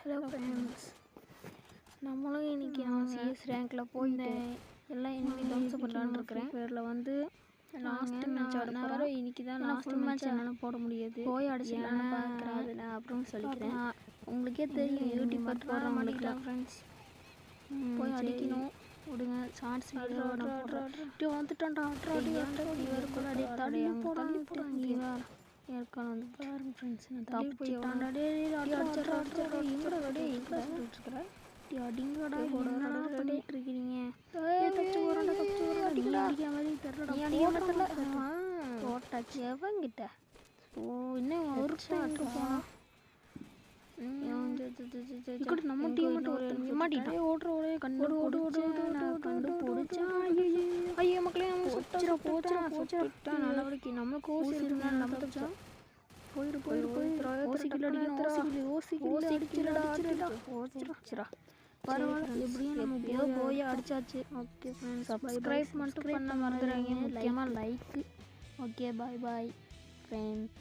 Hello friends, நம்மளும் இன்றைக்கி நான் சிஎஸ் ரேங்கில் போயிட்டு எல்லாம் இனிமேல் டவுன்ஸ் பண்ணலான்னு இருக்கிறேன். பேரில் வந்து லாஸ்ட்டு மேட்ச் ஆட போகிறேன். இன்றைக்கி தான் லாஸ்ட் மேட்ச் என்னால் போட முடியாது, போய் அடிச்சிடலான்னு பார்க்குறாது நான் அப்படின்னு சொல்லிக்கிறேன். உங்களுக்கே தெரியும் யூடியூப் போட மாட்டேங்கிறேன் ஃப்ரெண்ட்ஸ். போய் அடிக்கணும் விடுங்க. ஷார்ட்ஸ் வீடியோ வந்துட்டான்டா தள்ளி போடாங்க ஏற்கான வந்து பாருங்க ஃப்ரெண்ட்ஸ். நான் தள்ளி போயிட்டான்டா அடிங்கடா பண்ணிட்டு இருக்கிறீங்க. போட்டாச்சு எவங்கிட்ட. ஓ இன்னும் ஒரு போனா நம்ம டீம் மட்டும் மாட்டிட்டேன். ஓடுற ஒரே கண்டு போடுச்சா. ஐயோ மக்களே நம்ம போச்சுட்டா நல்லபடிக்கு நம்மளுக்கு ஓசி இருந்தாலும் நம்ம தப்பிச்சோம். போயிரு ஓசிக்கில் அடிக்கணும். ஓசிக்கில் பரவாயில்ல, எப்படியும் நம்ம எப்படியோ போய் அடிச்சாச்சு. ஓகே ஃப்ரெண்ட்ஸ், சப்ஸ்கிரைப் மட்டும் பண்ண மறந்துடுறாங்க, முக்கியமாக like. Okay bye bye friends.